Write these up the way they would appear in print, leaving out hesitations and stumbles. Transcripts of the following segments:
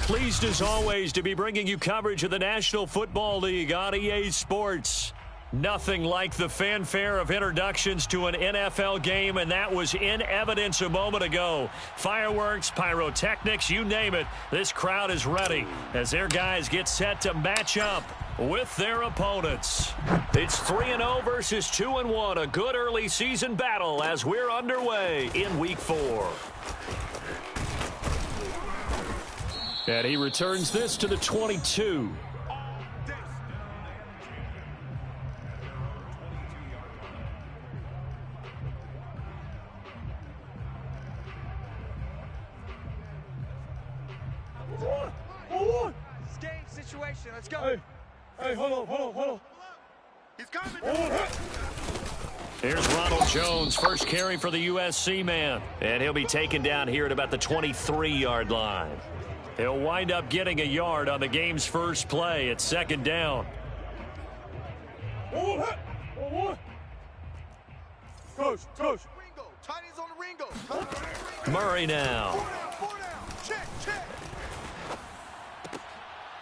Pleased as always to be bringing you coverage of the National Football League on EA Sports. Nothing like the fanfare of introductions to an NFL game, and that was in evidence a moment ago. Fireworks, pyrotechnics, you name it. This crowd is ready as their guys get set to match up with their opponents. It's 3-0 versus 2-1, a good early season battle as we're underway in Week 4. And he returns this to the 22. Game situation. Let's go. Hey, hold on. He's coming. Here's Ronald Jones, first carry for the USC man. And he'll be taken down here at about the 23-yard line. He'll wind up getting a yard on the game's first play. It's second down. Coach. Ringo. Tiny's on the Ringo. Murray now. Four down. Check.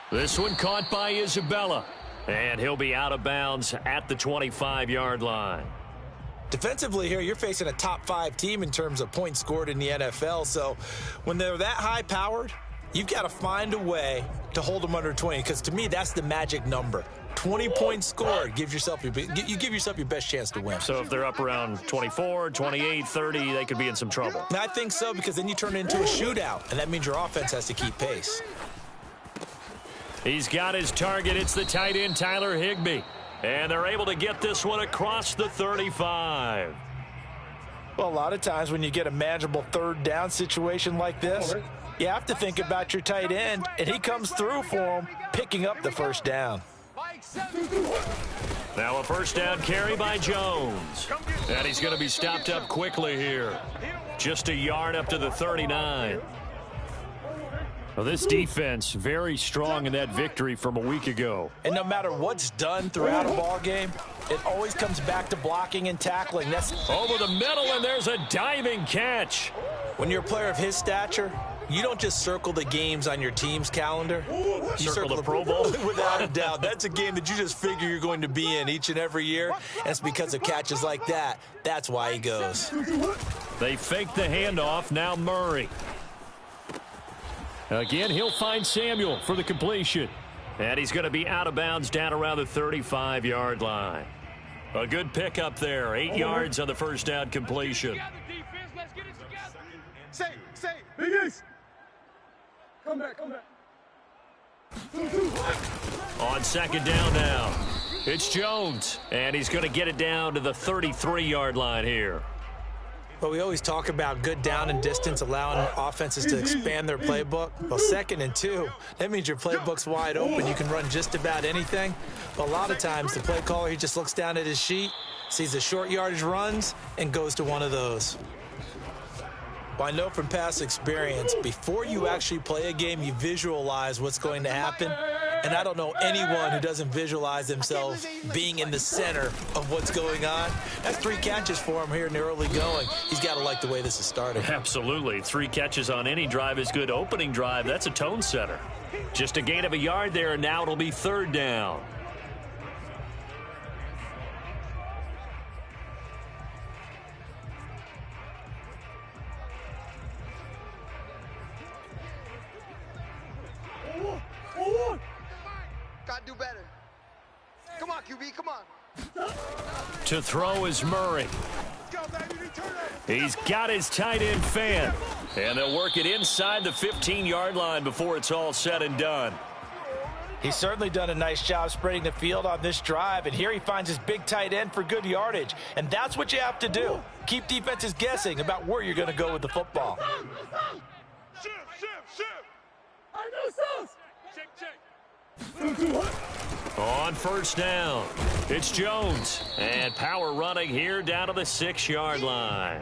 This one caught by Isabella. And he'll be out of bounds at the 25-yard line. Defensively here, you're facing a top 5 team in terms of points scored in the NFL. So when they're that high-powered, you've got to find a way to hold them under 20, because to me, that's the magic number. 20 points scored, you give yourself your best chance to win. So if they're up around 24, 28, 30, they could be in some trouble. I think so, because then you turn it into a shootout, and that means your offense has to keep pace. He's got his target. It's the tight end, Tyler Higbee. And they're able to get this one across the 35. Well, a lot of times when you get a manageable third down situation like this, you have to think about your tight end, and he comes through for him, picking up the first down. Now a first down carry by Jones. And he's going to be stopped up quickly here. Just a yard up to the 39. Well, this defense very strong in that victory from a week ago. And no matter what's done throughout a ball game, it always comes back to blocking and tackling. That's over the middle, and there's a diving catch. When you're a player of his stature, you don't just circle the games on your team's calendar. You circle the Pro Bowl? Without a doubt. That's a game that you just figure you're going to be in each and every year. And it's because of catches like that. That's why he goes. They fake the handoff. Now Murray. Again, he'll find Samuel for the completion. And he's going to be out of bounds down around the 35-yard line. A good pickup there. 8 yards on the first down completion. Say. Big East. Come back. On second down now, it's Jones. And he's going to get it down to the 33-yard line here. But we always talk about good down and distance, allowing offenses to expand their playbook. Well, 2nd and 2, that means your playbook's wide open. You can run just about anything. But a lot of times, the play caller, he just looks down at his sheet, sees the short yardage runs, and goes to one of those. Well, I know from past experience, before you actually play a game, you visualize what's going to happen. And I don't know anyone who doesn't visualize themselves being in the center of what's going on. That's 3 catches for him here in the early going. He's got to like the way this is starting. Absolutely. 3 catches on any drive is good. Opening drive, that's a tone setter. Just a gain of a yard there, and now it'll be third down. Gotta do better. Come on, QB, come on. To throw is Murray. Let's go, baby. He's got his tight end fan. And they'll work it inside the 15-yard line before it's all said and done. He's certainly done a nice job spreading the field on this drive, and here he finds his big tight end for good yardage. And that's what you have to do. Keep defenses guessing about where you're going to go with the football. Shift. I know sauce. Check. On first down, it's Jones. And power running here down to the 6-yard line.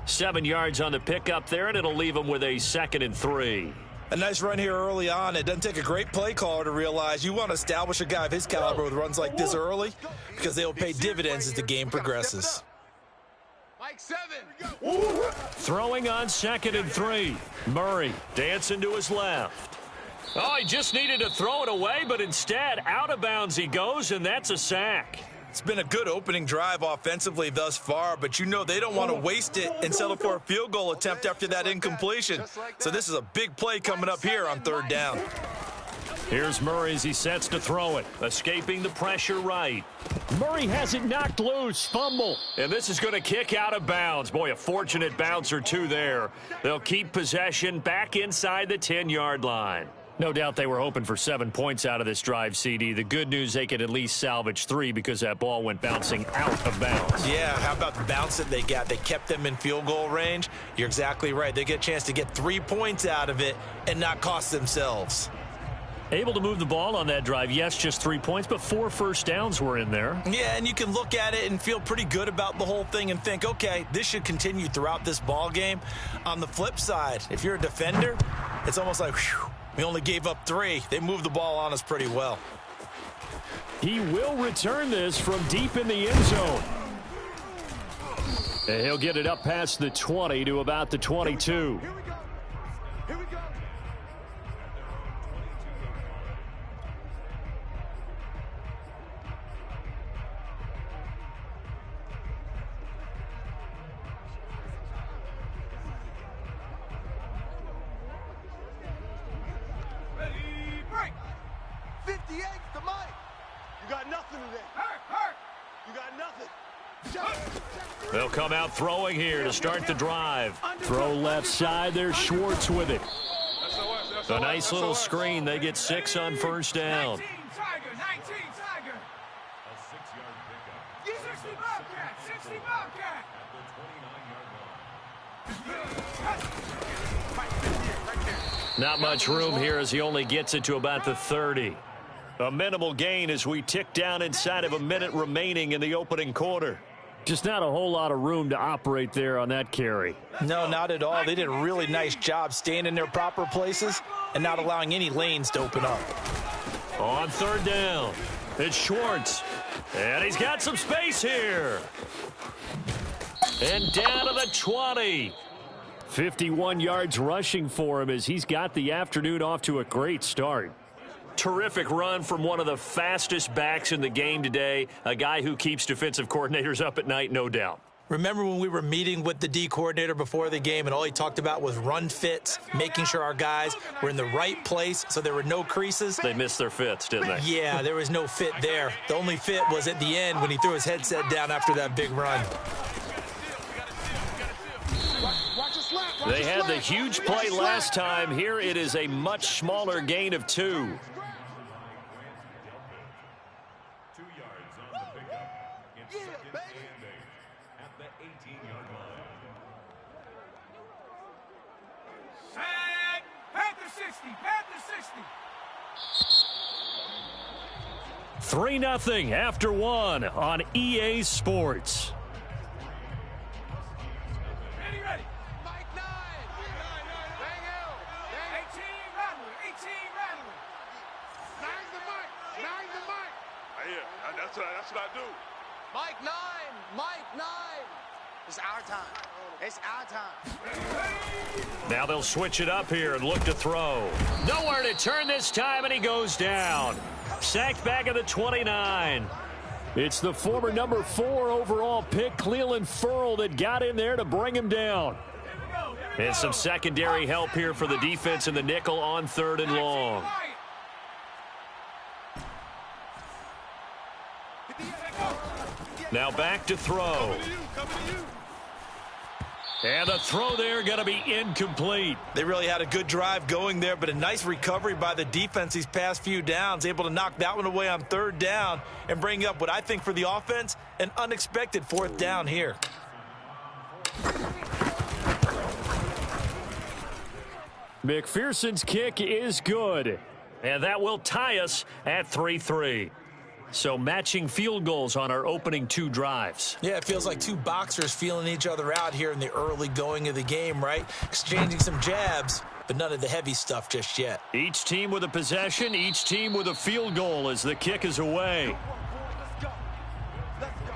7 yards on the pickup there, and it'll leave him with a 2nd and 3. A nice run here early on. It doesn't take a great play caller to realize you want to establish a guy of his caliber with runs like this early, because they will pay dividends as the game progresses. Mike 7. Throwing on 2nd and 3. Murray dancing to his left. Oh, he just needed to throw it away, but instead, out of bounds he goes, and that's a sack. It's been a good opening drive offensively thus far, but you know they don't want to waste it and settle for a field goal attempt after that incompletion. So this is a big play coming up here on third down. Here's Murray as he sets to throw it, escaping the pressure right. Murray has it knocked loose, fumble. And this is going to kick out of bounds. Boy, a fortunate bounce or two there. They'll keep possession back inside the 10-yard line. No doubt they were hoping for 7 points out of this drive, CD. The good news, they could at least salvage 3 because that ball went bouncing out of bounds. Yeah, how about the bounce that they got? They kept them in field goal range. You're exactly right. They get a chance to get 3 points out of it and not cost themselves. Able to move the ball on that drive. Yes, just 3 points, but 4 first downs were in there. Yeah, and you can look at it and feel pretty good about the whole thing and think, okay, this should continue throughout this ball game. On the flip side, if you're a defender, it's almost like, whew, we only gave up 3. They moved the ball on us pretty well. He will return this from deep in the end zone. And he'll get it up past the 20 to about the 22. Here we go. Here we go. Ready, break. 58 to Mike. You got nothing today. Hurt. You got nothing. They'll come out throwing here to start the drive. Throw left side. There's Schwartz with it. A nice little screen. They get 6 on first down. 19 Tiger. A 6-yard pickup. 60 Bobcat. 60 Bobcat. Not much room here as he only gets it to about the 30. A minimal gain as we tick down inside of a minute remaining in the opening quarter. Just not a whole lot of room to operate there on that carry. No, not at all. They did a really nice job staying in their proper places and not allowing any lanes to open up. On third down, it's Schwartz. And he's got some space here. And down to the 20. 51 yards rushing for him as he's got the afternoon off to a great start. Terrific run from one of the fastest backs in the game today, a guy who keeps defensive coordinators up at night, no doubt. Remember when we were meeting with the D coordinator before the game and all he talked about was run fits, making sure our guys were in the right place so there were no creases? They missed their fits, didn't they? Yeah, there was no fit there. The only fit was at the end when he threw his headset down after that big run. They had the huge play last time. Here it is a much smaller gain of 2. 2 yards on the pickup. It's second and 8 at the 18-yard line. Set. Panther 60. Panther 60. 3-0 after 1 on EA Sports. Ready. Mike 9. Bang out. 18 rattling. Nine's the Mike. Nine's the Mike. That's what I do. Mike 9. Mike 9. It's our time. It's our time. Now they'll switch it up here and look to throw. Nowhere to turn this time, and he goes down. Sacked back at the 29. It's the former number 4 overall pick, Cleveland Ferrell, that got in there to bring him down. And some secondary help here for the defense in the nickel on 3rd and long. Now back to throw. And the throw there going to be incomplete. They really had a good drive going there, but a nice recovery by the defense these past few downs, able to knock that one away on 3rd down and bring up what I think for the offense, an unexpected 4th down here. McPherson's kick is good, and that will tie us at 3-3. So matching field goals on our opening 2 drives. Yeah, it feels like 2 boxers feeling each other out here in the early going of the game, right? Exchanging some jabs, but none of the heavy stuff just yet. Each team with a possession, each team with a field goal as the kick is away. Let's go. Let's go.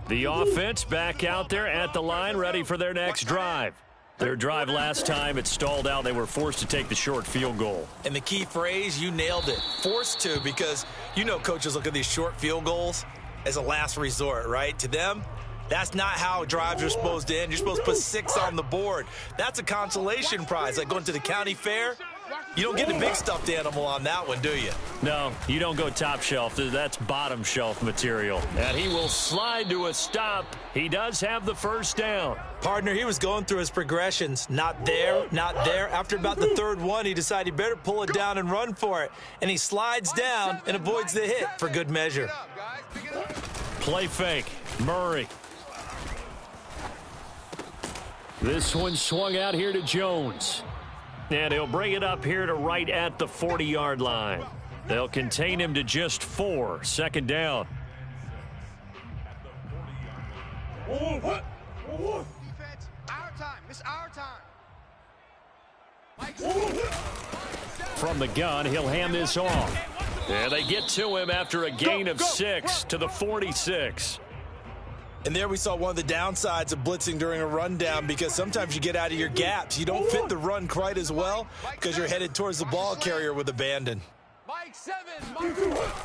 The offense back out there at the line, ready for their next drive. Their drive last time, it stalled out. They were forced to take the short field goal. And the key phrase, you nailed it. Forced to, because you know coaches look at these short field goals as a last resort, right? To them, that's not how drives are supposed to end. You're supposed to put 6 on the board. That's a consolation prize, like going to the county fair. You don't get the big stuffed animal on that one, do you? No, you don't go top shelf. That's bottom shelf material. And he will slide to a stop. He does have the first down. Partner, he was going through his progressions. Not there, not there. After about the third one, he decided he better pull it down and run for it. And he slides down and avoids the hit for good measure. Play fake. Murray. This one swung out here to Jones. And he'll bring it up here to right at the 40-yard line. They'll contain him to just 4. Second down. Defense, our time. It's our time. From the gun, he'll hand this off. And they get to him after a gain of 6 to the 46. And there we saw one of the downsides of blitzing during a rundown, because sometimes you get out of your gaps. You don't fit the run quite as well because you're headed towards the ball carrier with abandon. Mike 7.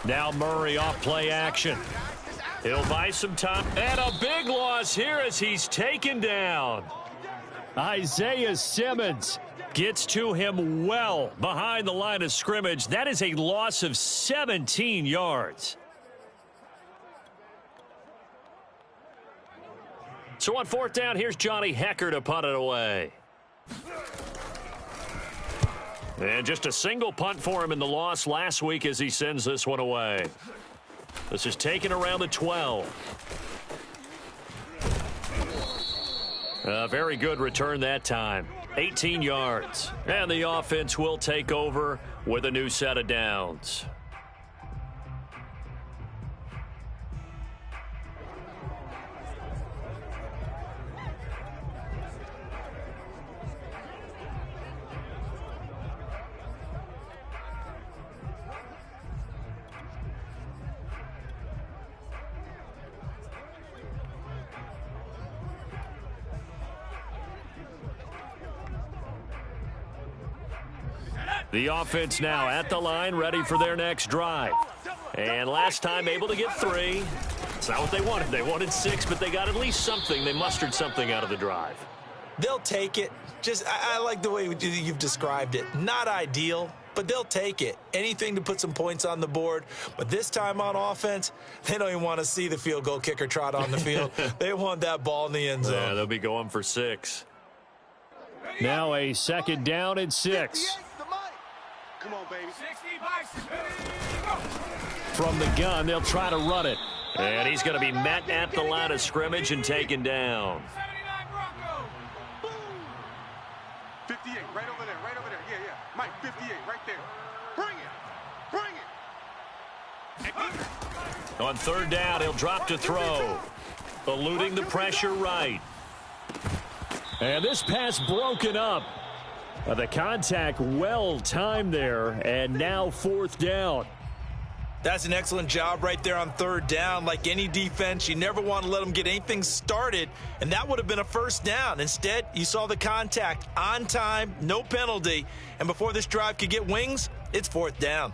Now Murray off play action. He'll buy some time. And a big loss here as he's taken down. Isaiah Simmons gets to him well behind the line of scrimmage. That is a loss of 17 yards. So on fourth down, here's Johnny Hecker to punt it away. And just a single punt for him in the loss last week as he sends this one away. This is taken around the 12. A very good return that time. 18 yards. And the offense will take over with a new set of downs. The offense now at the line, ready for their next drive. And last time able to get 3. It's not what they wanted. They wanted 6, but they got at least something. They mustered something out of the drive. They'll take it. I like the way you've described it. Not ideal, but they'll take it. Anything to put some points on the board. But this time on offense, they don't even want to see the field goal kicker trot on the field. They want that ball in the end zone. Yeah, they'll be going for 6. Now a second down and 6. Come on, baby. From the gun, they'll try to run it. And he's going to be met at the line of scrimmage and taken down. 58, right over there, right over there. Yeah, yeah. Mike, 58, right there. Bring it. On third down, he'll drop to throw. Eluding the pressure right. And this pass broken up. The contact well timed there, and now fourth down. That's an excellent job right there on third down. Like any defense, you never want to let them get anything started, and that would have been a first down. Instead, you saw the contact on time, no penalty, and before this drive could get wings, it's fourth down.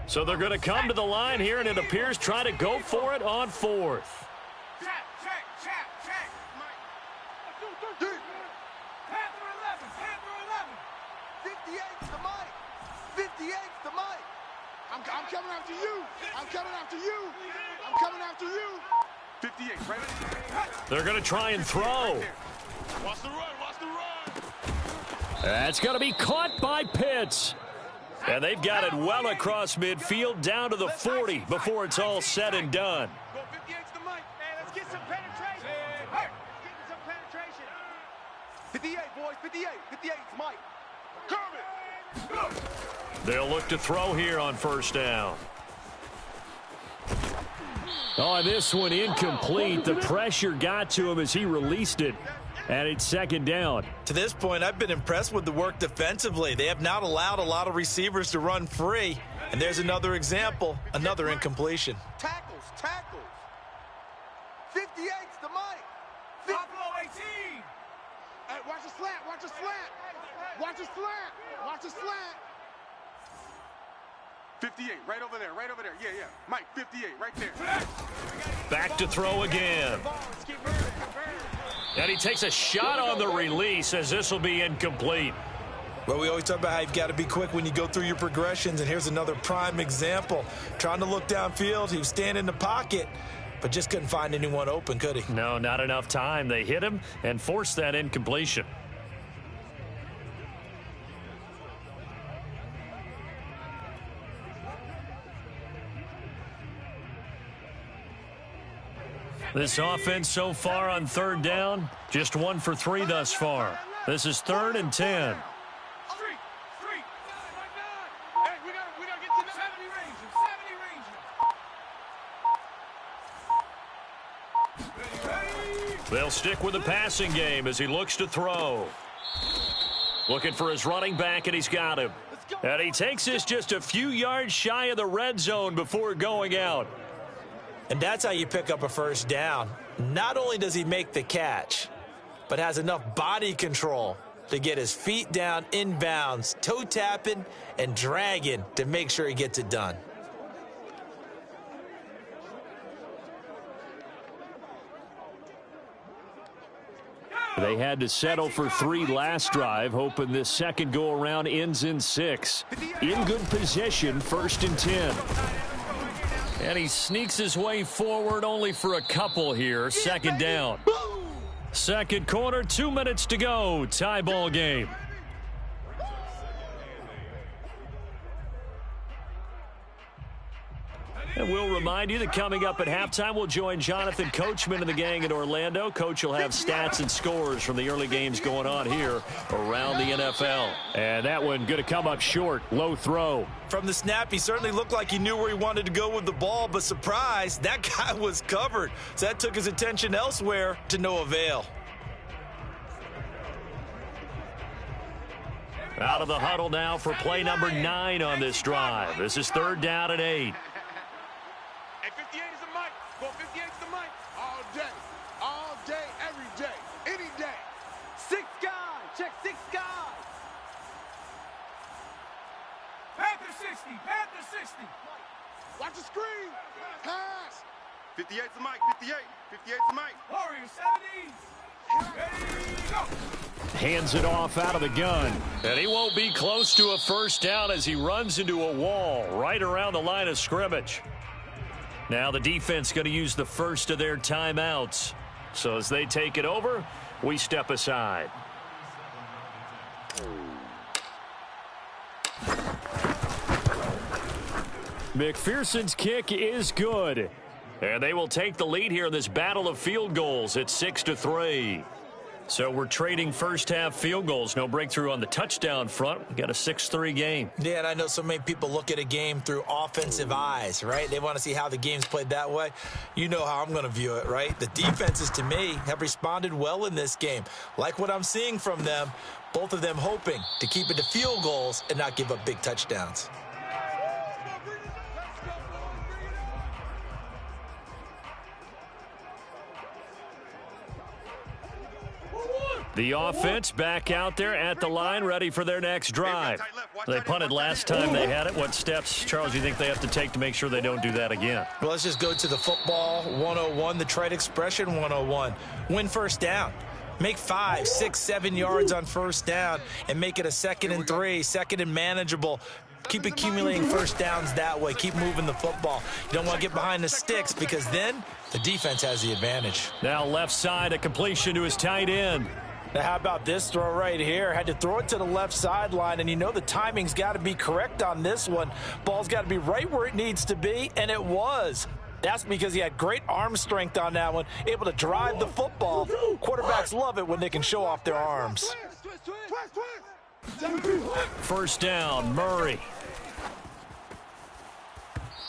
So they're going to come to the line here, and it appears try to go for it on fourth. I'm coming after you. I'm coming after you. I'm coming after you. 58, right? They're going to try and throw. Watch the run. Watch the run. That's going to be caught by Pitts. And they've got it well across midfield down to the 40 before it's all said and done. Go 58's the Mike. Man, let's get some penetration. Getting some penetration. 58, boys. 58. 58's Mike. Kermit. They'll look to throw here on first down. Oh, this one incomplete. The pressure got to him as he released it. And it's second down. To this point, I've been impressed with the work defensively. They have not allowed a lot of receivers to run free. And there's another example, another incompletion. Tackles. 58's the mic. Buffalo 18. Hey, watch the slant, watch the slant. Watch the slant, watch the slant. 58, right over there, right over there. Yeah, yeah. Mike, 58, right there. Back to throw again. And he takes a shot on the release as this will be incomplete. Well, we always talk about how you've got to be quick when you go through your progressions, and here's another prime example. Trying to look downfield, he was standing in the pocket, but just couldn't find anyone open, could he? No, not enough time. They hit him and forced that incompletion. This offense so far on third down, just 1 for 3 thus far. This is 3rd and 10. They'll stick with the passing game as he looks to throw. Looking for his running back, and he's got him. And he takes this just a few yards shy of the red zone before going out. And that's how you pick up a first down. Not only does he make the catch, but has enough body control to get his feet down inbounds, toe tapping and dragging to make sure he gets it done. They had to settle for 3 last drive, hoping this second go-around ends in 6. In good position, 1st and 10. And he sneaks his way forward only for a couple here. 2nd down. Second quarter, 2 minutes to go. Tie ball game. And we'll remind you that coming up at halftime, we'll join Jonathan Coachman and the gang in Orlando. Coach will have stats and scores from the early games going on here around the NFL. And that one going to come up short. Low throw. From the snap, he certainly looked like he knew where he wanted to go with the ball, but surprise, that guy was covered. So that took his attention elsewhere to no avail. Out of the huddle now for play number 9 on this drive. This is 3rd down and 8. And 58 is the mic. Go 58 is the mic. All day, every day, any day. 6 guys. Check 6 guys. Panther 60. Panther 60. Watch the screen. Pass. 58's the mic. 58. 58's the mic. Warrior 70. Ready, go. Hands it off out of the gun. And he won't be close to a first down as he runs into a wall right around the line of scrimmage. Now the defense going to use the first of their timeouts. So as they take it over, we step aside. McPherson's kick is good. And they will take the lead here in this battle of field goals at 6-3. So we're trading first half field goals. No breakthrough on the touchdown front. We got a 6-3 game. Yeah, and I know so many people look at a game through offensive eyes, right? They want to see how the game's played that way. You know how I'm going to view it, right? The defenses, to me, have responded well in this game. Like what I'm seeing from them, both of them hoping to keep it to field goals and not give up big touchdowns. The offense back out there at the line, ready for their next drive. They punted last time they had it. What steps, Charles, do you think they have to take to make sure they don't do that again? Well, let's just go to the football 101, the trade expression 101. Win first down. Make 5, 6, 7 yards on first down and make it a 2nd and 3, 2nd and manageable. Keep accumulating first downs that way. Keep moving the football. You don't want to get behind the sticks because then the defense has the advantage. Now left side, a completion to his tight end. Now, how about this throw right here? Had to throw it to the left sideline, and you know the timing's got to be correct on this one. Ball's got to be right where it needs to be, and it was. That's because he had great arm strength on that one, able to drive the football. Quarterbacks love it when they can show off their arms. First down, Murray.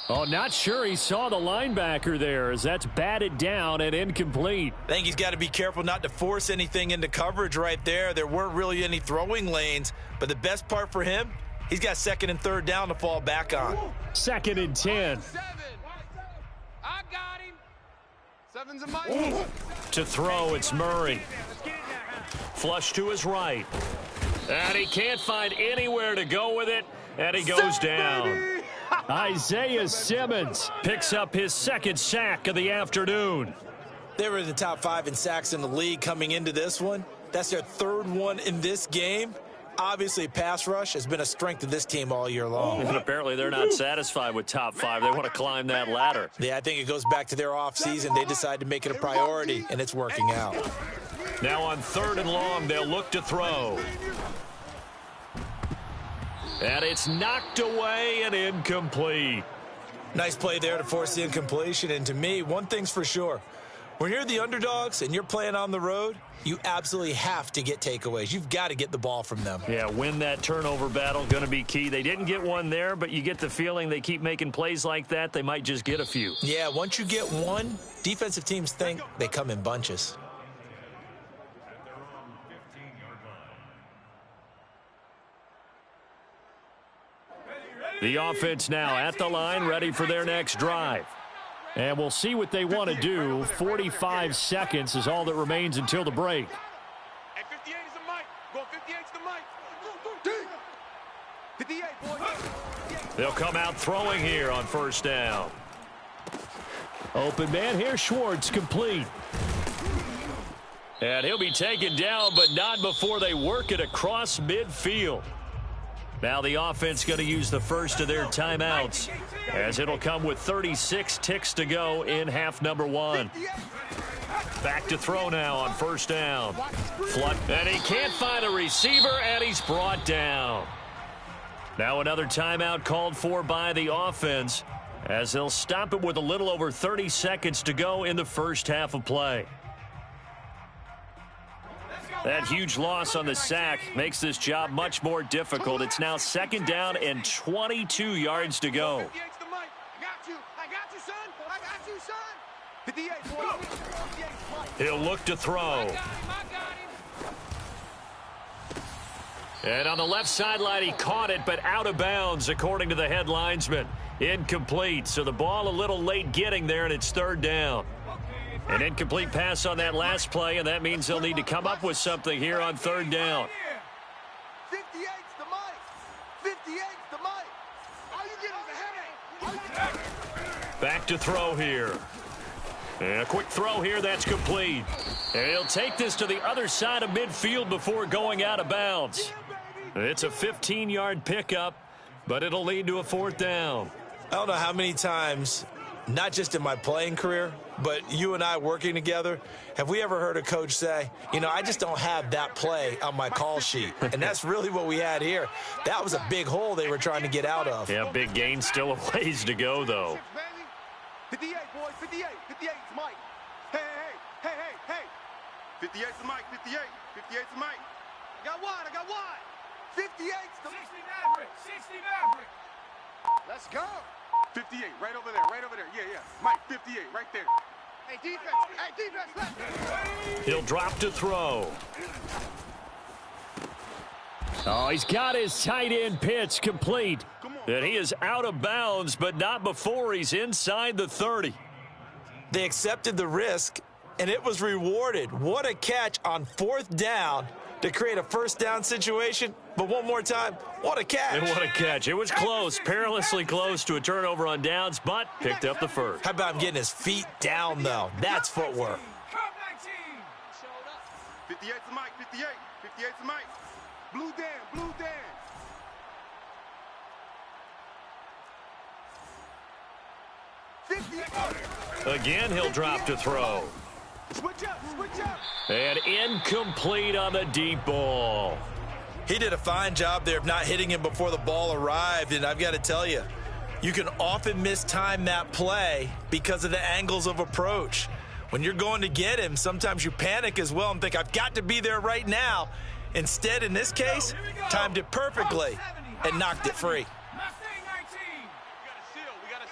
Oh, not sure he saw the linebacker there as that's batted down and incomplete. I think he's got to be careful not to force anything into coverage right there. There weren't really any throwing lanes, but the best part for him, he's got 2nd and 3rd down to fall back on. 2nd and 10. I got him. Sevens and Mike. To throw, it's Murray. Flush to his right. And he can't find anywhere to go with it, and he goes down. Isaiah Simmons picks up his second sack of the afternoon. They were in the top 5 in sacks in the league coming into this one. That's their third one in this game. Obviously, pass rush has been a strength of this team all year long. And apparently they're not satisfied with top 5. They want to climb that ladder. Yeah, I think it goes back to their offseason. They decided to make it a priority, and it's working out. Now on 3rd and long, they'll look to throw. And it's knocked away and incomplete. Nice play there to force the incompletion. And to me, one thing's for sure. When you're the underdogs and you're playing on the road, you absolutely have to get takeaways. You've got to get the ball from them. Yeah, win that turnover battle, going to be key. They didn't get one there, but you get the feeling they keep making plays like that, they might just get a few. Yeah, once you get one, defensive teams think they come in bunches. The offense now at the line, ready for their next drive. And we'll see what they want to do. 45 seconds is all that remains until the break. Hey, 58 is the mic. Go 58 is the mic. 58, boys. They'll come out throwing here on 1st down. Open man here, Schwartz, complete. And he'll be taken down, but not before they work it across midfield. Now the offense going to use the first of their timeouts, as it'll come with 36 ticks to go in half number 1. Back to throw now on 1st down. Flood, and he can't find a receiver, and he's brought down. Now another timeout called for by the offense, as they'll stop it with a little over 30 seconds to go in the first half of play. That huge loss on the sack makes this job much more difficult. It's now 2nd down and 22 yards to go. 58's the mic. I got you, son. I got you, son. 58, boys. 58's mic. He'll look to throw. And on the left sideline, he caught it, but out of bounds, according to the head linesman. Incomplete, so the ball a little late getting there, and it's 3rd down. An incomplete pass on that last play, and that means they'll need to come up with something here on 3rd down. 58's the mic. 58's the mic. All you get is a headache. Back to throw here. And a quick throw here, that's complete. And he'll take this to the other side of midfield before going out of bounds. It's a 15-yard pickup, but it'll lead to a 4th down. I don't know how many times, not just in my playing career, but you and I working together, have we ever heard a coach say, you know, I just don't have that play on my call sheet? And that's really what we had here. That was a big hole they were trying to get out of. Yeah, big gain, still a ways to go, though. 58, boys, 58. 58's Mike. Hey. 58's the mic, 58. 58's the mic. I got wide. 58's the 60 Maverick. 60 Maverick. Let's go. 58, right over there. Yeah. Mike, 58, right there. Hey, defense, left. He'll drop to throw. Oh, he's got his tight end pitch complete. And he is out of bounds, but not before he's inside the 30. They accepted the risk, and it was rewarded. What a catch on 4th down to create a 1st down situation. But one more time, what a catch. And what a catch. It was close, perilously close to a turnover on downs, but picked up the first. How about him getting his feet down, though? That's footwork. 58's the mic, 58. 58's the mic. Blue Dan. Again, he'll drop to throw. Switch up. And incomplete on the deep ball. He did a fine job there of not hitting him before the ball arrived, and I've got to tell you, you can often mistime that play because of the angles of approach. When you're going to get him, sometimes you panic as well and think, I've got to be there right now. Instead, in this case, timed it perfectly and knocked it free. We got a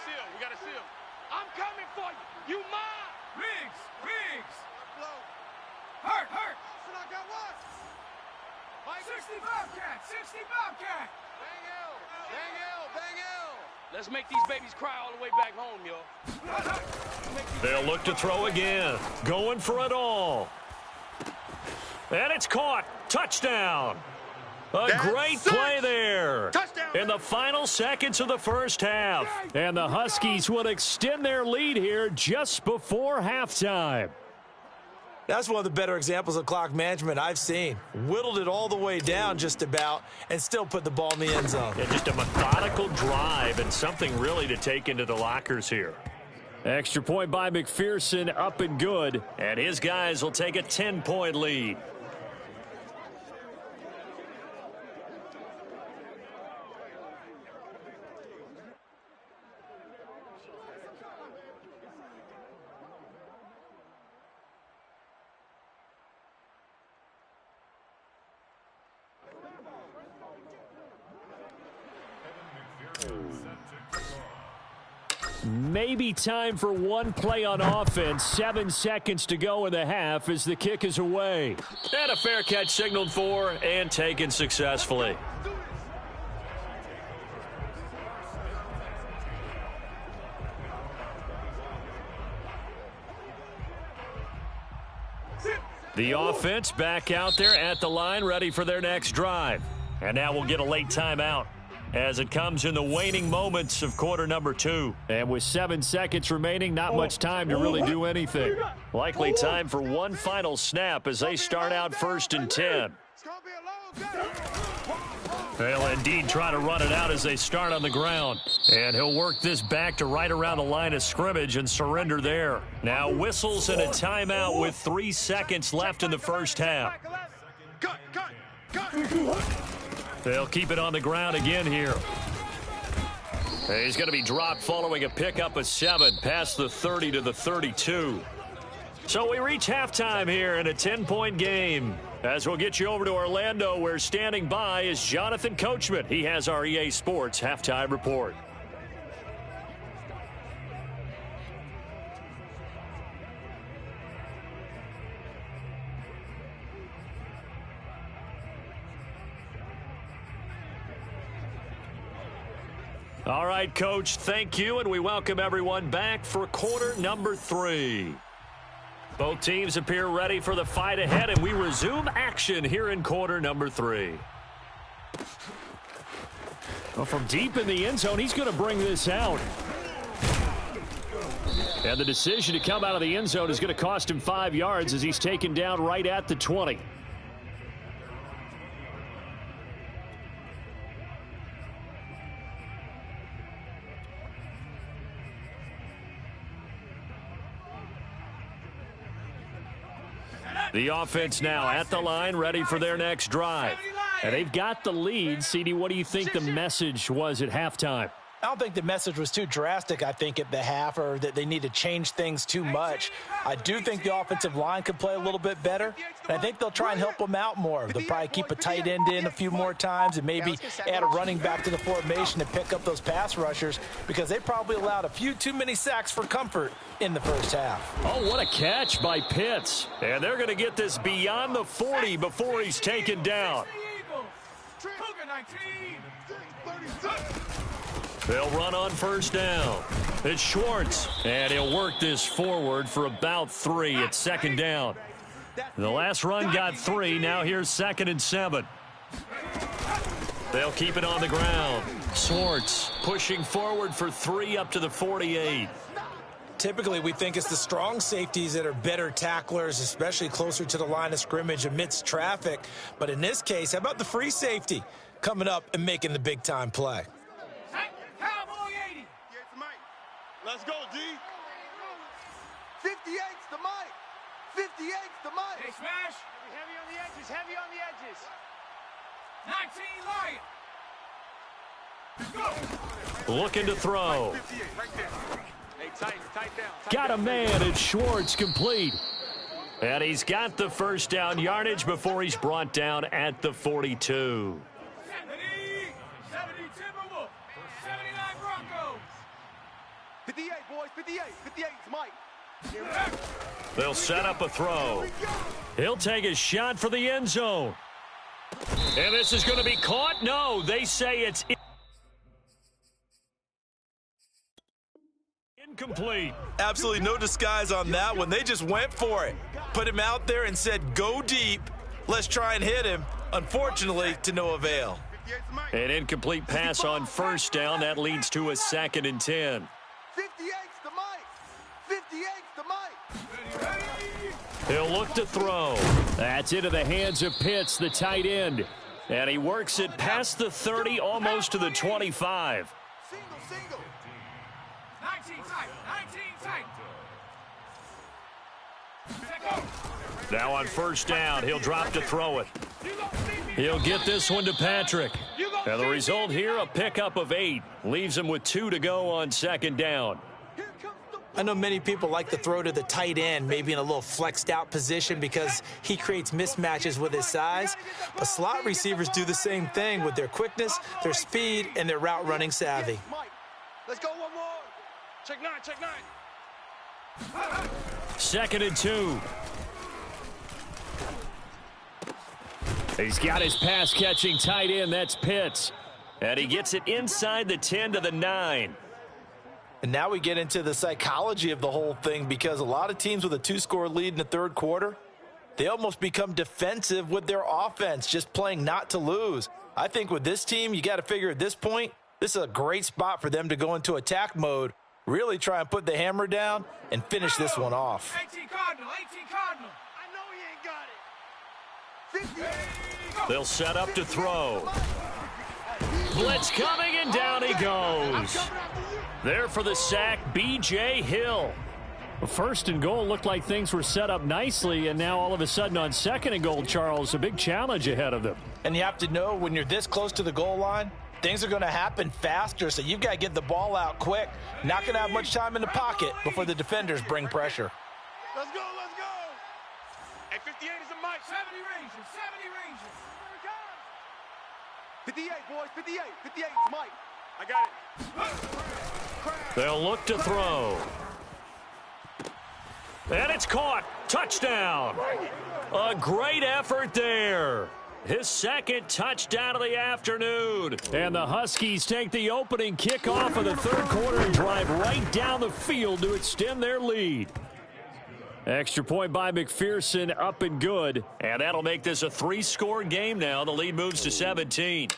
seal. I'm coming for you. You mine. Riggs. Blow. Hurt. I got one. Mike. 60 Bobcat. 60 Bobcat. Dang hell. Let's make these babies cry all the way back home, yo. They'll look to throw again. Going for it all. And it's caught. Touchdown. A great play there. Touchdown. In the final seconds of the first half. And the Huskies will extend their lead here just before halftime. That's one of the better examples of clock management I've seen. Whittled it all the way down just about and still put the ball in the end zone. Yeah, just a methodical drive and something really to take into the lockers here. Extra point by McPherson, up and good. And his guys will take a 10-point lead. Maybe time for one play on offense. 7 seconds to go in the half as the kick is away. And a fair catch signaled for and taken successfully. The offense back out there at the line, ready for their next drive. And now we'll get a late timeout as it comes in the waning moments of quarter number 2. And with 7 seconds remaining, not much time to really do anything. Likely time for one final snap as they start out 1st and 10. They'll indeed try to run it out as they start on the ground. And he'll work this back to right around the line of scrimmage and surrender there. Now whistles and a timeout with 3 seconds left in the first half. They'll keep it on the ground again here. He's going to be dropped following a pickup of 7 past the 30 to the 32. So we reach halftime here in a 10-point game. As we'll get you over to Orlando, where standing by is Jonathan Coachman. He has our EA Sports halftime report. All right, Coach, thank you, and we welcome everyone back for quarter number 3. Both teams appear ready for the fight ahead, and we resume action here in quarter number 3. Well, from deep in the end zone, he's going to bring this out. And the decision to come out of the end zone is going to cost him 5 yards as he's taken down right at the 20. The offense now at the line, ready for their next drive. And they've got the lead. CD, what do you think the message was at halftime? I don't think the message was too drastic, I think, at the half, or that they need to change things too much. I do think the offensive line could play a little bit better, and I think they'll try and help them out more. They'll probably keep a tight end in a few more times and maybe add a running back to the formation to pick up those pass rushers, because they probably allowed a few too many sacks for comfort in the first half. Oh, what a catch by Pitts. And they're going to get this beyond the 40 before he's taken down. They'll run on first down. It's Schwartz, and he'll work this forward for about 3 at second down. The last run got 3. Now here's 2nd and 7. They'll keep it on the ground. Schwartz pushing forward for 3 up to the 48. Typically, we think it's the strong safeties that are better tacklers, especially closer to the line of scrimmage amidst traffic. But in this case, how about the free safety coming up and making the big-time play? Let's go, D. 58's the mic. 58's the mic. Hey, smash. Heavy on the edges. Heavy on the edges. 19 Lion. Looking to throw. 58 right there. Hey, tight down. Got a man, and Schwartz complete. And he's got the first down yardage before he's brought down at the 42. 70 Timberwolves. 79 Broncos. 58, boys. 58. 58's Mike. They'll set up a throw. He'll take a shot for the end zone. And this is going to be caught? No, they say it's in. Incomplete. Absolutely no disguise on that one. They just went for it. Put him out there and said, go deep. Let's try and hit him. Unfortunately, to no avail. An incomplete pass on first down. That leads to a 2nd and 10. 58's the mic. 58's the mic. He'll look to throw. That's into the hands of Pitts, the tight end. And he works it past the 30, almost to the 25. Single. 19 tight. 19 tight. Now on first down, he'll drop to throw it. He'll get this one to Patrick. And the result here, a pickup of 8. Leaves him with 2 to go on 2nd down. I know many people like to throw to the tight end, maybe in a little flexed out position because he creates mismatches with his size. But slot receivers do the same thing with their quickness, their speed, and their route running savvy. Let's go one more. Check 9, check 9. 2nd and 2. He's got his pass-catching tight end. That's Pitts. And he gets it inside the 10 to the 9. And now we get into the psychology of the whole thing because a lot of teams with a 2-score lead in the third quarter, they almost become defensive with their offense, just playing not to lose. I think with this team, you got to figure at this point, this is a great spot for them to go into attack mode, really try and put the hammer down and finish this one off. 18 Cardinal. I know he ain't got it. 58. They'll set up to throw. Blitz coming, and down he goes. There for the sack, B.J. Hill. First and goal looked like things were set up nicely, and now all of a sudden on 2nd and goal, Charles, a big challenge ahead of them. And you have to know when you're this close to the goal line, things are going to happen faster, so you've got to get the ball out quick. Not going to have much time in the pocket before the defenders bring pressure. Let's go. Hey, 58 is a mic. 70 Rangers. 58, boys. 58. 58 is Mike. I got it. They'll look to throw. And it's caught. Touchdown. A great effort there. His 2nd touchdown of the afternoon. And the Huskies take the opening kickoff of the third quarter and drive right down the field to extend their lead. Extra point by McPherson, up and good. And that'll make this a 3-score game now. The lead moves to 17.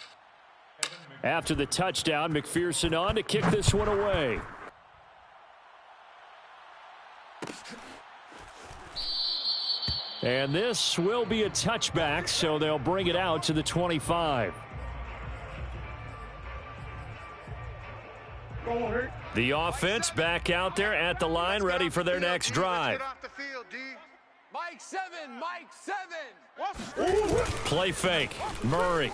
After the touchdown, McPherson on to kick this one away. And this will be a touchback, so they'll bring it out to the 25. The offense back out there at the line, ready for their next drive. Mike 7. Play fake. Murray.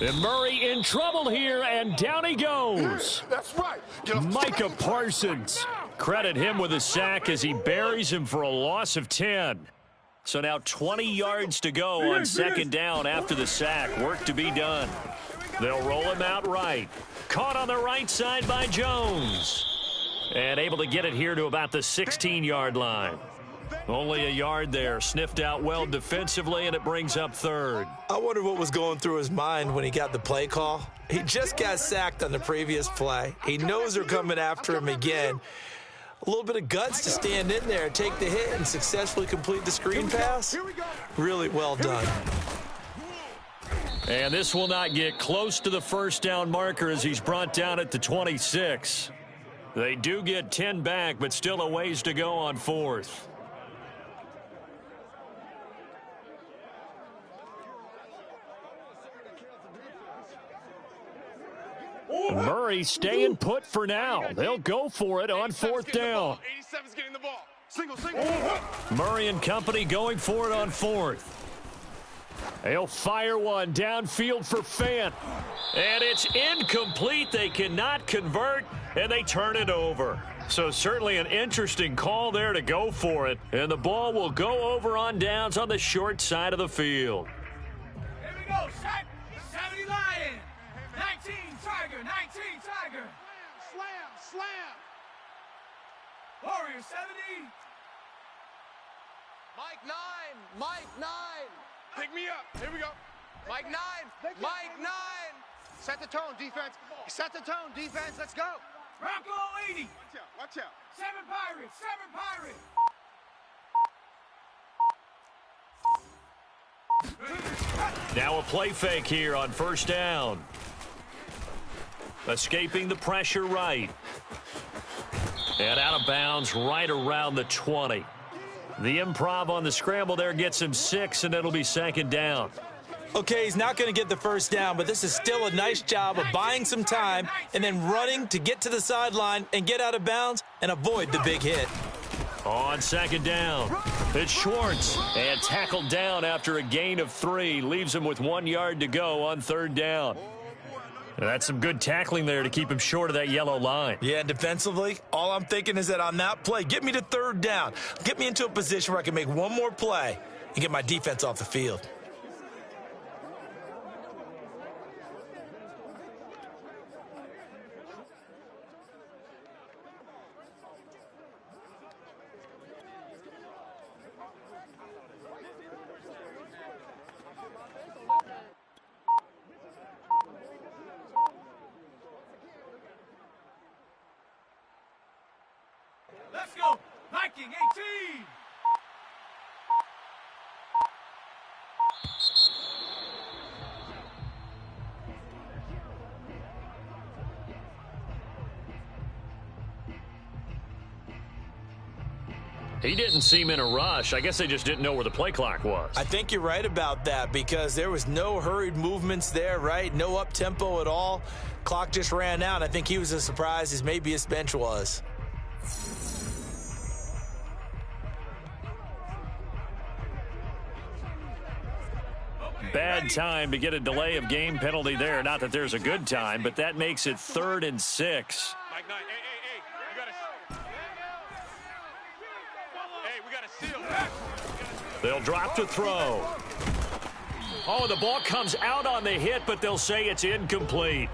And Murray in trouble here, and down he goes. That's right. Micah Parsons. Credit him with a sack as he buries him for a loss of 10. So now 20 yards to go on 2nd down after the sack. Work to be done. They'll roll him out right. Caught on the right side by Jones. And able to get it here to about the 16-yard line. Only a yard there. Sniffed out well defensively, and it brings up 3rd. I wonder what was going through his mind when he got the play call. He just got sacked on the previous play. He knows they're coming after him again. A little bit of guts to stand in there, take the hit, and successfully complete the screen pass. Really well done. And this will not get close to the first down marker as he's brought down at the 26. They do get 10 back, but still a ways to go on 4th. Murray staying put for now. They'll go for it on 4th down. 87's getting the ball. Single. Murray and company going for it on 4th. They'll fire one downfield for Fant. And it's incomplete. They cannot convert, and they turn it over. So certainly an interesting call there to go for it. And the ball will go over on downs on the short side of the field. Here we go, Shaq. 70 Lion. 19 Tiger. 19 Tiger. Slam. Warrior 70. Mike 9. Pick me up. Here we go. Mike 9. Mike 9. Set the tone, defense. Set the tone, defense. Let's go. Rocco 80. Watch out. 7 Pirates. 7 Pirates. Now a play fake here on first down. Escaping the pressure right. And out of bounds right around the 20. The improv on the scramble there gets him 6, and it'll be second down. Okay, he's not going to get the first down, but this is still a nice job of buying some time and then running to get to the sideline and get out of bounds and avoid the big hit. On second down, it's Schwartz, and tackled down after a gain of 3. Leaves him with 1 yard to go on third down. That's some good tackling there to keep him short of that yellow line. Yeah, and defensively, all I'm thinking is that on that play, get me to third down. Get me into a position where I can make one more play and get my defense off the field. Let's go. Viking 18. He didn't seem in a rush. I guess they just didn't know where the play clock was. I think you're right about that because there was no hurried movements there, right? No up-tempo at all. Clock just ran out. I think he was as surprised as maybe his bench was. Bad time to get a delay of game penalty there. Not that there's a good time, but that makes it 3rd and 6. Mike 9. We got to seal. They'll drop to throw. Oh, the ball comes out on the hit, but they'll say it's incomplete.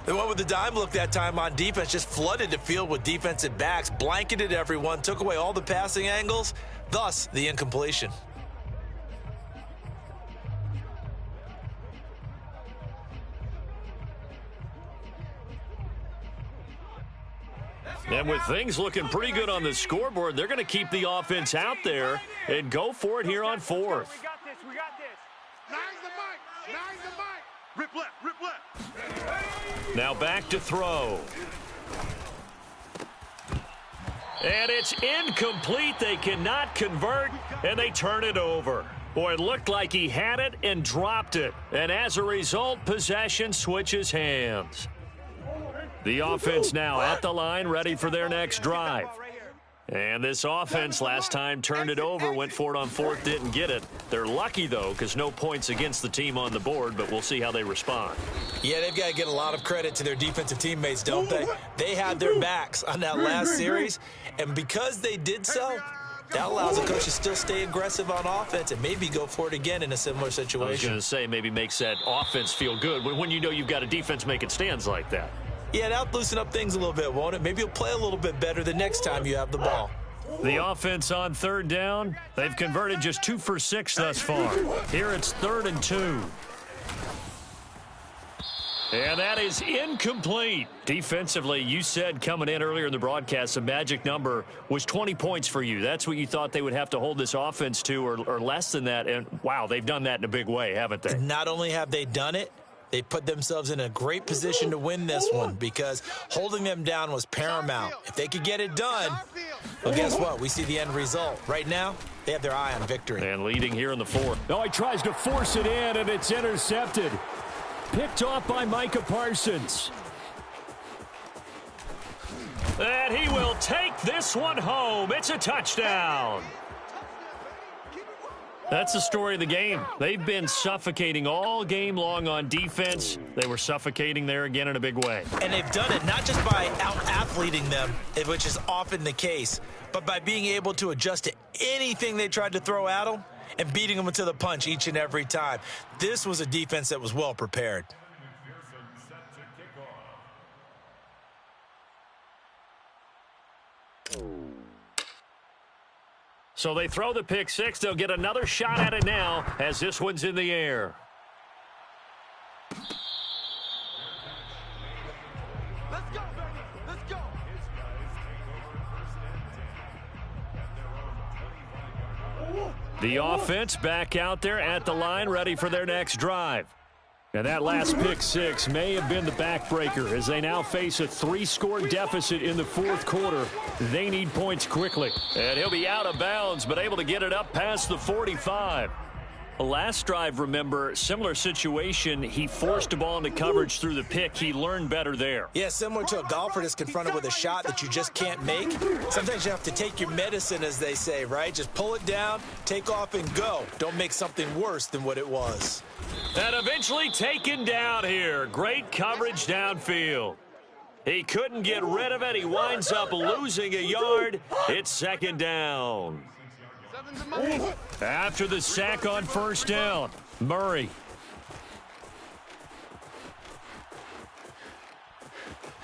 They went with the dime look that time on defense, just flooded the field with defensive backs, blanketed everyone, took away all the passing angles, thus the incompletion. And with things looking pretty good on the scoreboard, they're going to keep the offense out there and go for it here on 4th. We got this. Nine's the mic. Rip left. Now back to throw. And it's incomplete. They cannot convert, and they turn it over. Boy, it looked like he had it and dropped it. And as a result, possession switches hands. The offense now at the line, ready for their next drive. And this offense last time turned it over, went for it on 4th, didn't get it. They're lucky, though, because no points against the team on the board, but we'll see how they respond. Yeah, they've got to get a lot of credit to their defensive teammates, don't they? They had their backs on that last series, and because they did so, that allows the coach to still stay aggressive on offense and maybe go for it again in a similar situation. I was going to say maybe makes that offense feel good when you know you've got a defense making stands like that. Yeah, that'll loosen up things a little bit, won't it? Maybe you'll play a little bit better the next time you have the ball. The offense on 3rd down, they've converted just 2 for 6 thus far. Here it's 3rd and 2. And that is incomplete. Defensively, you said coming in earlier in the broadcast, the magic number was 20 points for you. That's what you thought they would have to hold this offense to or less than that. And, wow, they've done that in a big way, haven't they? Not only have they done it, they put themselves in a great position to win this one because holding them down was paramount. If they could get it done, well, guess what? We see the end result. Right now, they have their eye on victory. And leading here in the 4th. No, he tries to force it in, and it's intercepted. Picked off by Micah Parsons. And he will take this one home. It's a touchdown. That's the story of the game. They've been suffocating all game long on defense. They were suffocating there again in a big way. And they've done it not just by out-athleting them, which is often the case, but by being able to adjust to anything they tried to throw at them and beating them to the punch each and every time. This was a defense that was well prepared. So they throw the pick six. They'll get another shot at it now as this one's in the air. The offense back out there at the line, ready for their next drive. And that last pick six may have been the backbreaker as they now face a 3-score deficit in the fourth quarter. They need points quickly. And he'll be out of bounds, but able to get it up past the 45. Last drive, remember, similar situation. He forced a ball into coverage through the pick. He learned better there. Yeah, similar to a golfer that's confronted with a shot that you just can't make. Sometimes you have to take your medicine, as they say, right? Just pull it down, take off, and go. Don't make something worse than what it was. And eventually taken down here. Great coverage downfield. He couldn't get rid of it. He winds up losing a yard. It's second down. After the sack on first down, Murray.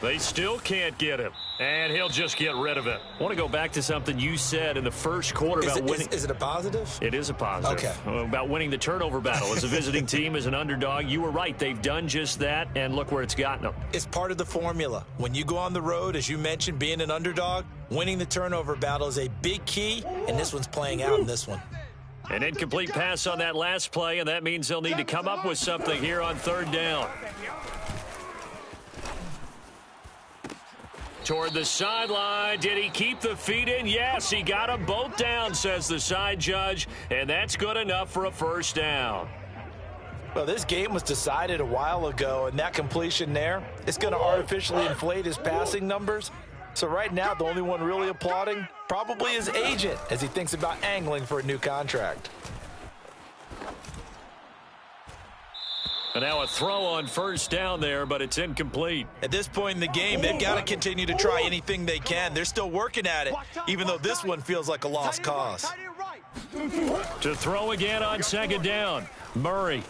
They still can't get him, and he'll just get rid of it. I want to go back to something you said in the first quarter about winning. Is it a positive? It is a positive. Okay. About winning the turnover battle as a visiting team, as an underdog. You were right. They've done just that, and look where it's gotten them. It's part of the formula. When you go on the road, as you mentioned, being an underdog, winning the turnover battle is a big key, and this one's playing out in this one. An incomplete pass on that last play, and that means they'll need to come up with something here on third down. Toward the sideline. Did he keep the feet in? Yes, he got them both down, says the side judge, and that's good enough for a first down. Well, this game was decided a while ago, and that completion there, it's going to artificially inflate his passing numbers. So right now, the only one really applauding probably his agent as he thinks about angling for a new contract. And now a throw on first down there, but it's incomplete. At this point in the game, they've got to continue to try anything they can. They're still working at it, even though this one feels like a lost cause. To throw again on second down, Murray.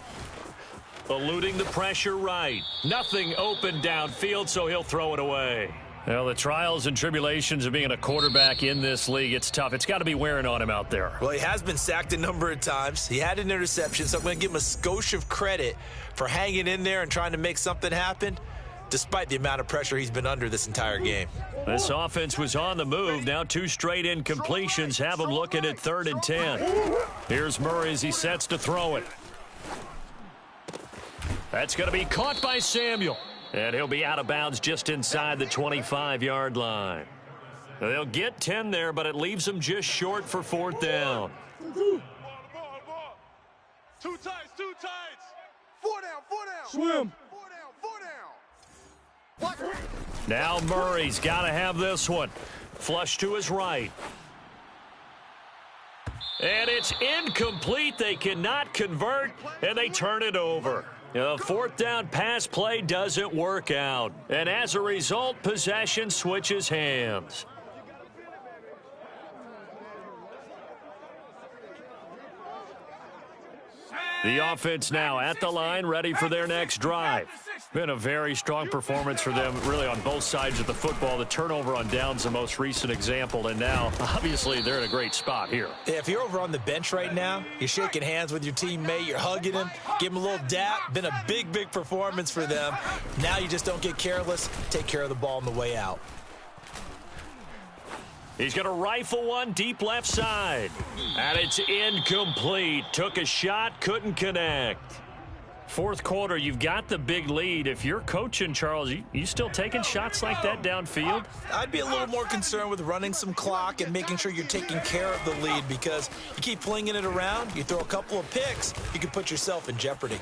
Eluding the pressure right. Nothing open downfield, so he'll throw it away. Well, the trials and tribulations of being a quarterback in this league, it's tough. It's got to be wearing on him out there. Well, he has been sacked a number of times. He had an interception, so I'm going to give him a skosh of credit for hanging in there and trying to make something happen, despite the amount of pressure he's been under this entire game. This offense was on the move. Now 2 straight incompletions have him looking at 3rd and 10. Here's Murray as he sets to throw it. That's going to be caught by Samuel. And he'll be out of bounds just inside the 25-yard line. They'll get 10 there, but it leaves them just short for 4th down. Two tights, 2 tights. 4 down, 4 down. Swim. 4 down, 4 down. Now Murray's got to have this one. Flush to his right. And it's incomplete. They cannot convert, and they turn it over. The 4th down pass play doesn't work out. And as a result, possession switches hands. The offense now at the line, ready for their next drive. Been a very strong performance for them, really, on both sides of the football. The turnover on downs, the most recent example, and now, obviously, they're in a great spot here. Yeah, if you're over on the bench right now, you're shaking hands with your teammate, you're hugging him, give him a little dap. Been a big, big performance for them. Now you just don't get careless. Take care of the ball on the way out. He's going to rifle one deep left side. And it's incomplete. Took a shot, couldn't connect. 4th quarter, you've got the big lead. If you're coaching, Charles, you still taking shots like that downfield? I'd be a little more concerned with running some clock and making sure you're taking care of the lead, because you keep flinging it around, you throw a couple of picks, you can put yourself in jeopardy.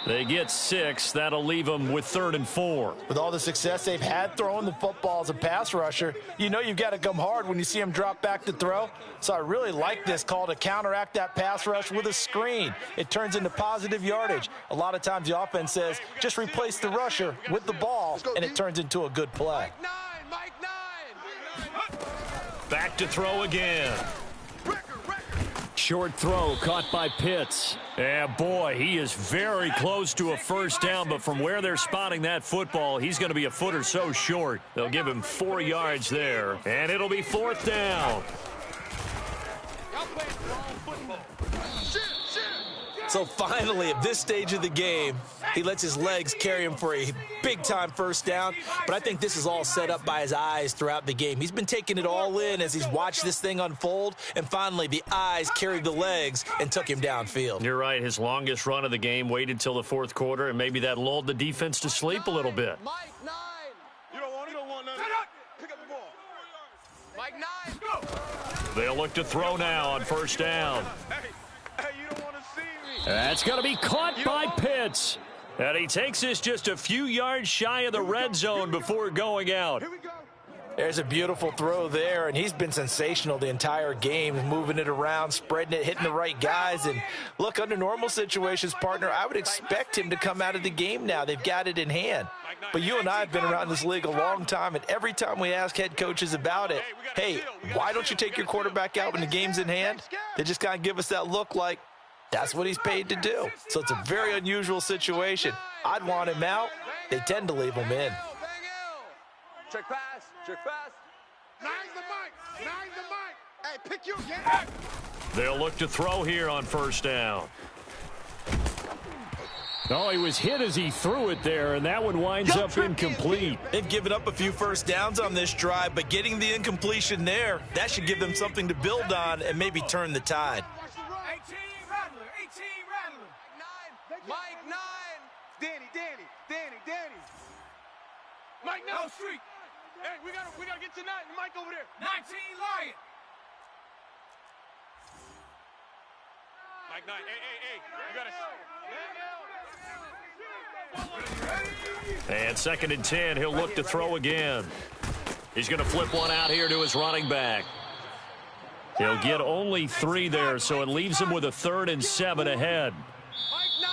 They get 6. That'll leave them with 3rd and 4. With all the success they've had throwing the football as a pass rusher, you know you've got to come hard when you see them drop back to throw. So I really like this call to counteract that pass rush with a screen. It turns into positive yardage. A lot of times the offense says, just replace the rusher with the ball, and it turns into a good play. Mike 9. Back to throw again. Short throw caught by Pitts. Yeah, boy, he is very close to a first down, but from where they're spotting that football, he's going to be a foot or so short. They'll give him 4 yards there, and it'll be 4th down. So finally, at this stage of the game, he lets his legs carry him for a big-time first down. But I think this is all set up by his eyes throughout the game. He's been taking it all in as he's watched this thing unfold. And finally, the eyes carried the legs and took him downfield. You're right. His longest run of the game waited till the fourth quarter, and maybe that lulled the defense to sleep a little bit. Mike 9. You don't want nothing. Pick up the ball. Mike 9. Go. They'll look to throw now on first down. Hey, you don't want to see me. That's going to be caught by Pitts. And he takes this just a few yards shy of the red zone before going out. Here we go. There's a beautiful throw there, and he's been sensational the entire game, moving it around, spreading it, hitting the right guys. And look, under normal situations, partner, I would expect him to come out of the game now. They've got it in hand. But you and I have been around this league a long time, and every time we ask head coaches about it, hey, why don't you take your quarterback out when the game's in hand? They just kind of give us that look like that's what he's paid to do. So it's a very unusual situation. I'd want him out. They tend to leave him in. Check pass. Check pass. Nine's the mic. Nine's the mic. Hey, pick your game. They'll look to throw here on first down. Oh, he was hit as he threw it there, and that one winds up incomplete. They've given up a few first downs on this drive, but getting the incompletion there, that should give them something to build on and maybe turn the tide. 18 Rattler. 18 Rattler. Mike 9. Danny. Mike 9. No street. Hey, we gotta get to Mike over there. 19 Lion. Mike 9. Hey. You gotta. And second and 10, he'll look to throw again. He's going to flip one out here to his running back. He'll get only 3 there, so it leaves him with a 3rd and 7 ahead.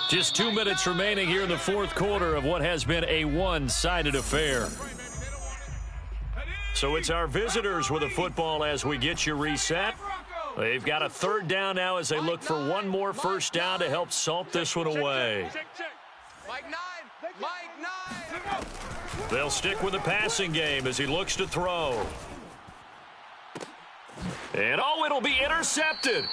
Just 2 minutes remaining here in the fourth quarter of what has been a one-sided affair. So it's our visitors with the football as we get you reset. They've got a 3rd down now as they look for one more first down to help salt this one away. Mike 9. Mike 9. They'll stick with the passing game as he looks to throw. And it'll be intercepted.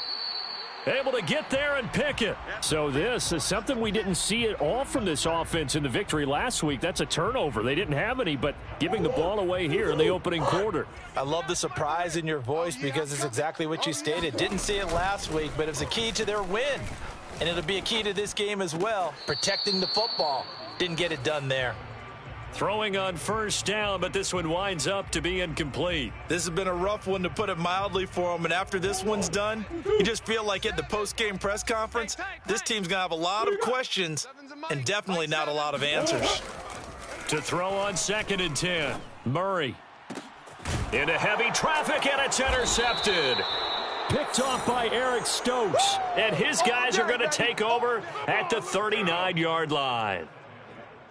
Able to get there and pick it. So this is something we didn't see at all from this offense in the victory last week. That's a turnover. They didn't have any, but giving the ball away here in the opening quarter. I love the surprise in your voice because it's exactly what you stated. Didn't see it last week, but it's a key to their win. And it'll be a key to this game as well, protecting the football. Didn't get it done there. Throwing on first down, but this one winds up to be incomplete. This has been a rough one, to put it mildly, for him. And after this one's done, you just feel like at the post-game press conference, this team's going to have a lot of questions and definitely not a lot of answers. To throw on 2nd and 10, Murray. Into heavy traffic, and it's intercepted. Picked off by Eric Stokes. And his guys are going to take over at the 39-yard line.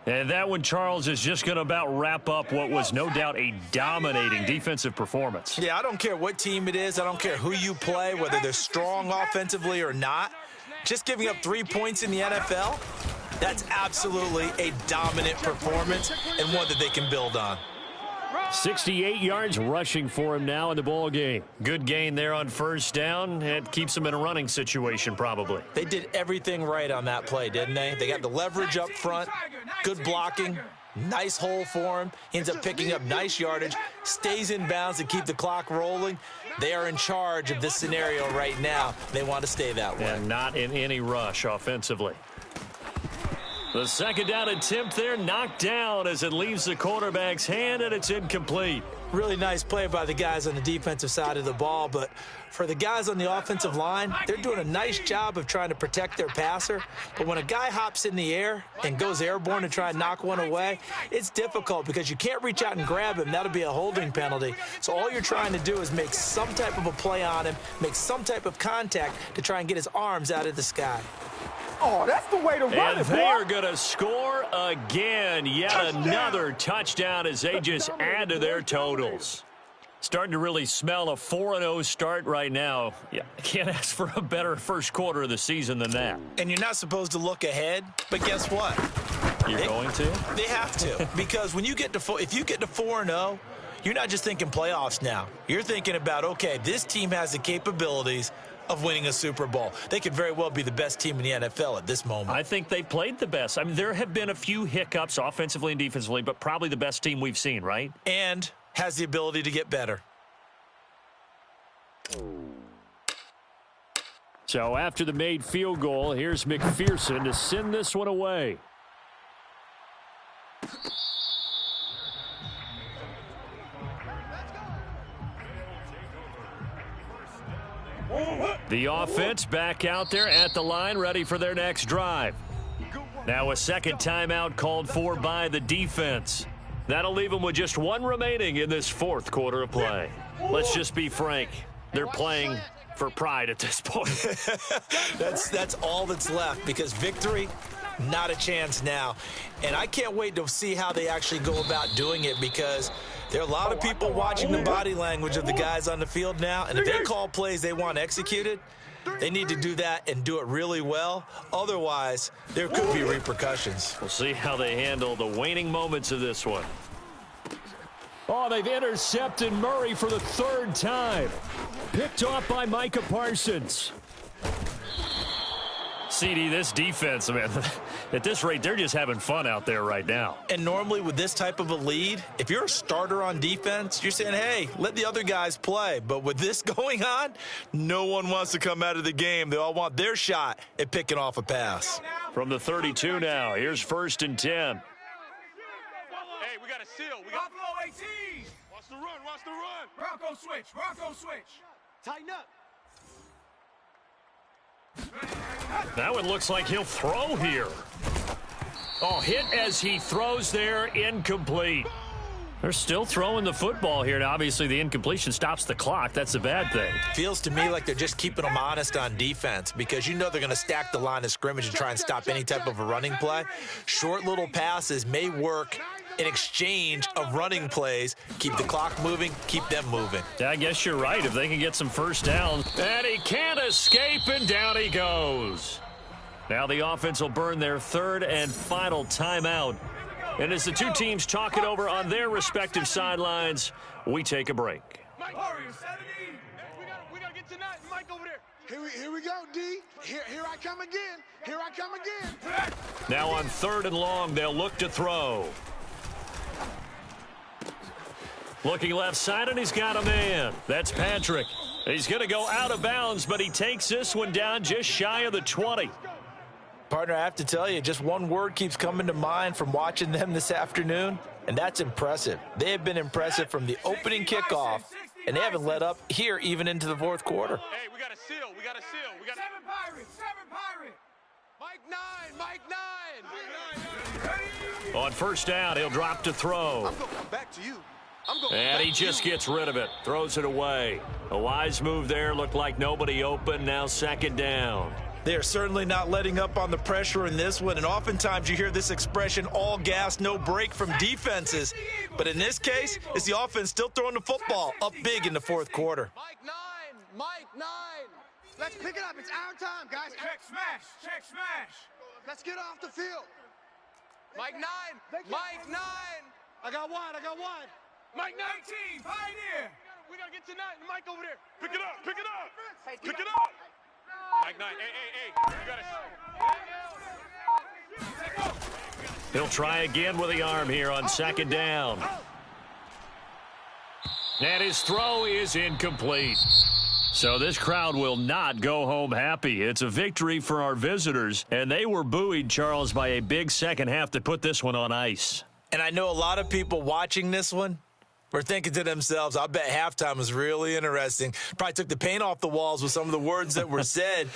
And that one, Charles, is just going to about wrap up what was no doubt a dominating defensive performance. Yeah, I don't care what team it is. I don't care who you play, whether they're strong offensively or not. Just giving up 3 points in the NFL, that's absolutely a dominant performance and one that they can build on. 68 yards rushing for him now in the ball game. Good gain there on first down. It keeps him in a running situation probably. They did everything right on that play, didn't they? They got the leverage up front, good blocking, nice hole for him. He ends up picking up nice yardage, stays in bounds to keep the clock rolling. They are in charge of this scenario right now. They want to stay that way. And not in any rush offensively. The 2nd down attempt there knocked down as it leaves the quarterback's hand, and it's incomplete. Really nice play by the guys on the defensive side of the ball, but for the guys on the offensive line, they're doing a nice job of trying to protect their passer. But when a guy hops in the air and goes airborne to try and knock one away, it's difficult because you can't reach out and grab him. That'll be a holding penalty. So all you're trying to do is make some type of a play on him, make some type of contact to try and get his arms out of the sky. Oh, that's the way to run and it, they boy. are going to score again. Yet another touchdown as they just add to their totals. Starting to really smell a 4-0 start right now. Yeah, can't ask for a better first quarter of the season than that. And you're not supposed to look ahead, but guess what? You're going to? They have to, because when you get to if you get to 4-0, you're not just thinking playoffs now. You're thinking about, okay, this team has the capabilities of winning a Super Bowl. They could very well be the best team in the NFL at this moment. I think they played the best. I mean, there have been a few hiccups offensively and defensively, but probably the best team we've seen, right? And has the ability to get better. So after the made field goal, here's McPherson to send this one away. The offense back out there at the line, ready for their next drive. Now a second timeout called for by the defense. That'll leave them with just one remaining in this fourth quarter of play. Let's just be frank. They're playing for pride at this point. That's all that's left, because victory, not a chance now. And I can't wait to see how they actually go about doing it, because there are a lot of people watching the body language of the guys on the field now, and if they call plays they want executed, they need to do that and do it really well. Otherwise, there could be repercussions. We'll see how they handle the waning moments of this one. Oh, they've intercepted Murray for the third time. Picked off by Micah Parsons. CD, this defense, man, at this rate, they're just having fun out there right now. And normally with this type of a lead, if you're a starter on defense, you're saying, hey, let the other guys play. But with this going on, no one wants to come out of the game. They all want their shot at picking off a pass. From the 32 now, here's 1st and 10. Hey, we got a seal. We got Buffalo 18. Watch the run. Watch the run. Bronco switch. Bronco switch. Tighten up. That one looks like he'll throw here. Oh, hit as he throws there, incomplete. They're still throwing the football here, and obviously the incompletion stops the clock. That's a bad thing. Feels to me like they're just keeping them honest on defense, because you know they're going to stack the line of scrimmage and try and stop any type of a running play. Short little passes may work in exchange of running plays. Keep the clock moving, keep them moving. Yeah, I guess you're right. If they can get some first downs. And he can't escape, and down he goes. Now the offense will burn their third and final timeout. And as the two teams talk it over on their respective sidelines, we take a break. Warriors 70. We gotta get tonight. Mike over there. Here we go, D. Here I come again. Here I come again. Now on 3rd and long, they'll look to throw. Looking left side, and he's got a man. That's Patrick. He's going to go out of bounds, but he takes this one down just shy of the 20. Partner, I have to tell you, just one word keeps coming to mind from watching them this afternoon, and that's impressive. They have been impressive from the opening kickoff, and they haven't let up here even into the fourth quarter. Hey, we got a seal. We got a seal. We got 7 Pirates. 7 Pirates. Mike 9. Mike 9. On 1st down, he'll drop to throw. I'm going to come back to you. And he just gets rid of it, throws it away. A wise move there, looked like nobody open, now 2nd down. They are certainly not letting up on the pressure in this one, and oftentimes you hear this expression, all gas, no break from defenses. But in this case, it's the offense still throwing the football up big in the fourth quarter. Mike 9. Mike 9. Let's pick it up. It's our time, guys. Check smash. Check smash. Let's get off the field. Mike 9. Mike 9. I got one. Mike 19. Pioneer. We gotta get tonight. Mike over there. Pick it up. Pick it up. Pick it up. Mike 9. Hey. You gotta. He'll try again with the arm here on 2nd down. And his throw is incomplete. So this crowd will not go home happy. It's a victory for our visitors, and they were buoyed, Charles, by a big second half to put this one on ice. And I know a lot of people watching this one were thinking to themselves, I bet halftime was really interesting. Probably took the paint off the walls with some of the words that were said.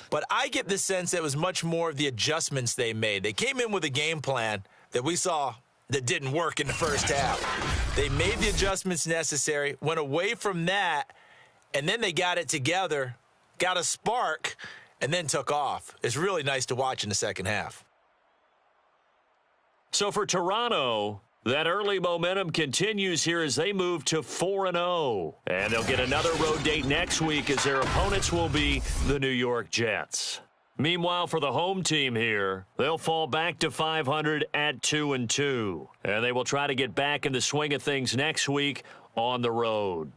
But I get the sense that it was much more of the adjustments they made. They came in with a game plan that we saw that didn't work in the first half. They made the adjustments necessary, went away from that, and then they got it together, got a spark, and then took off. It's really nice to watch in the second half. So for Toronto, that early momentum continues here as they move to 4-0. And they'll get another road date next week as their opponents will be the New York Jets. Meanwhile, for the home team here, they'll fall back to 500 at 2-2. And they will try to get back in the swing of things next week on the road.